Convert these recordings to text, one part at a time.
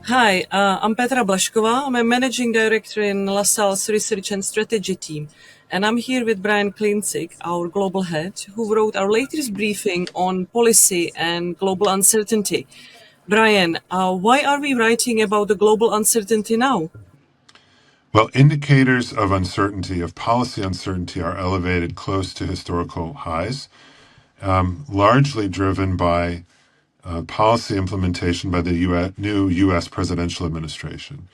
Hi, I'm Petra Blašková. I'm a managing director in LaSalle's research and strategy team. And I'm here with Brian Klinzig, our global head, who wrote our latest briefing on policy and global uncertainty. Brian, why are we writing about the global uncertainty now? Well, indicators of uncertainty, of policy uncertainty, are elevated close to historical highs, largely driven by policy implementation by the new U.S. presidential administration.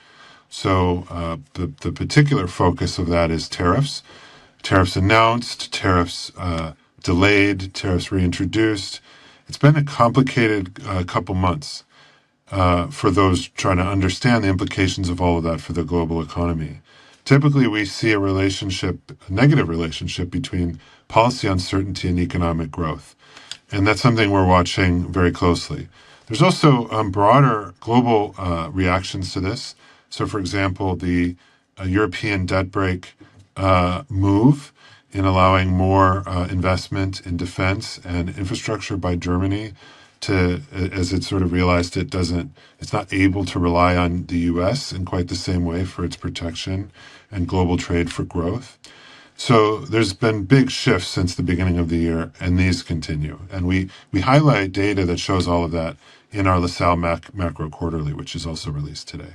So the particular focus of that is tariffs. Tariffs announced, tariffs delayed, tariffs reintroduced. It's been a complicated couple months for those trying to understand the implications of all of that for the global economy. Typically, we see a negative relationship between policy uncertainty and economic growth. And that's something we're watching very closely. There's also broader global reactions to this. So, for example, the European debt brake move in allowing more investment in defense and infrastructure by Germany as it sort of realized it's not able to rely on the U.S. in quite the same way for its protection and global trade for growth. So there's been big shifts since the beginning of the year, and these continue. And we highlight data that shows all of that in our LaSalle Macro Quarterly, which is also released today.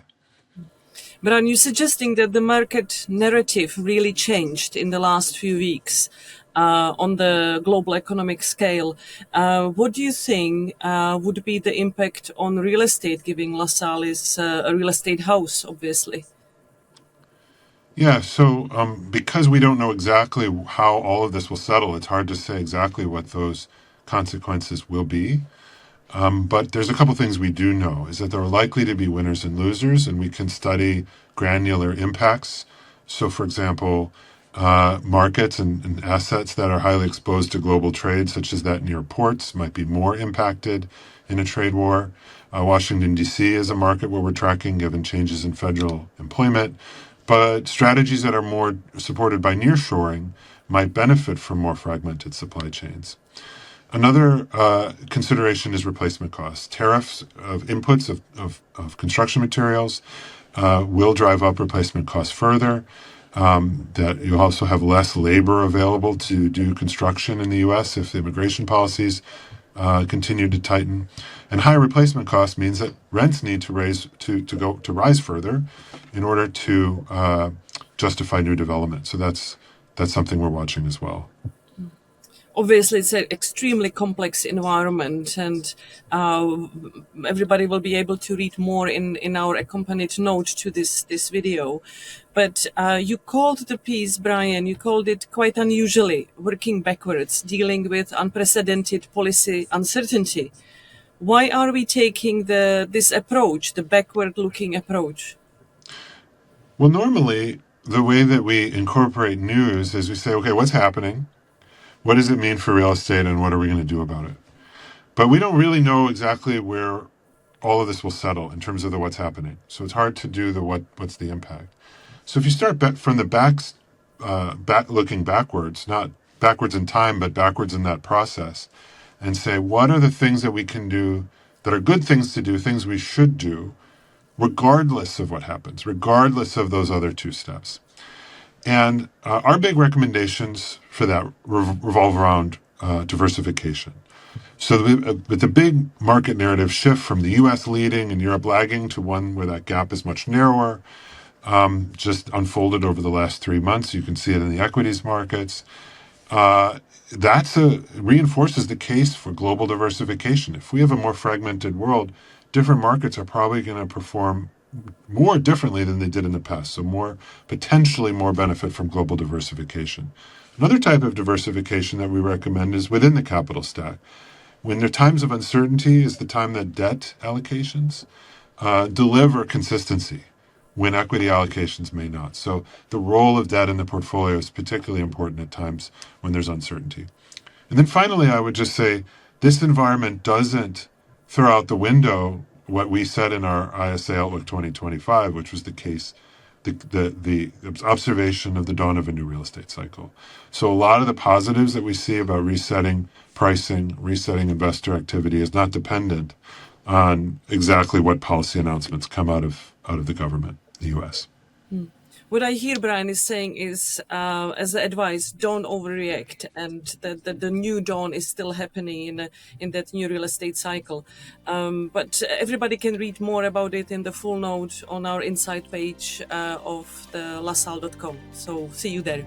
But are you suggesting that the market narrative really changed in the last few weeks on the global economic scale? What do you think would be the impact on real estate, given LaSalle is a real estate house, obviously? Yeah, so because we don't know exactly how all of this will settle, it's hard to say exactly what those consequences will be. But there's a couple things we do know is that there are likely to be winners and losers, and we can study granular impacts. So, for example, markets and assets that are highly exposed to global trade, such as that near ports, might be more impacted in a trade war. Washington, D.C. is a market where we're tracking given changes in federal employment. But strategies that are more supported by nearshoring might benefit from more fragmented supply chains. Another consideration is replacement costs. Tariffs of inputs of construction materials will drive up replacement costs further. That you also have less labor available to do construction in the U.S. if the immigration policies continue to tighten. And higher replacement costs means that rents need to rise further in order to justify new development. So that's something we're watching as well. Obviously, it's an extremely complex environment, and everybody will be able to read more in our accompanied note to this video. But you called the piece, Brian, you called it quite unusually, working backwards, dealing with unprecedented policy uncertainty. Why are we taking this approach, the backward-looking approach? Well, normally, the way that we incorporate news is we say, okay, what's happening? What does it mean for real estate, and what are we going to do about it? But we don't really know exactly where all of this will settle in terms of what's happening. So it's hard to do what's the impact. So if you start from the looking backwards, not backwards in time, but backwards in that process, and say, what are the things that we can do that are good things to do, things we should do, regardless of what happens, regardless of those other two steps. And our big recommendations for that revolve around diversification. So with the big market narrative shift from the U.S. leading and Europe lagging to one where that gap is much narrower, just unfolded over the last 3 months. You can see it in the equities markets. Reinforces the case for global diversification. If we have a more fragmented world, different markets are probably going to perform more differently than they did in the past. So potentially more benefit from global diversification. Another type of diversification that we recommend is within the capital stack. When there are times of uncertainty is the time that debt allocations deliver consistency when equity allocations may not. So the role of debt in the portfolio is particularly important at times when there's uncertainty. And then finally, I would just say this environment doesn't throw out the window what we said in our ISA Outlook 2025, which was the observation of the dawn of a new real estate cycle. So a lot of the positives that we see about resetting pricing, resetting investor activity is not dependent on exactly what policy announcements come out of the government, the U.S. What I hear Brian is saying is, as the advice, don't overreact, and that the new dawn is still happening in that new real estate cycle. But everybody can read more about it in the full note on our insight page of the lasalle.com. So see you there.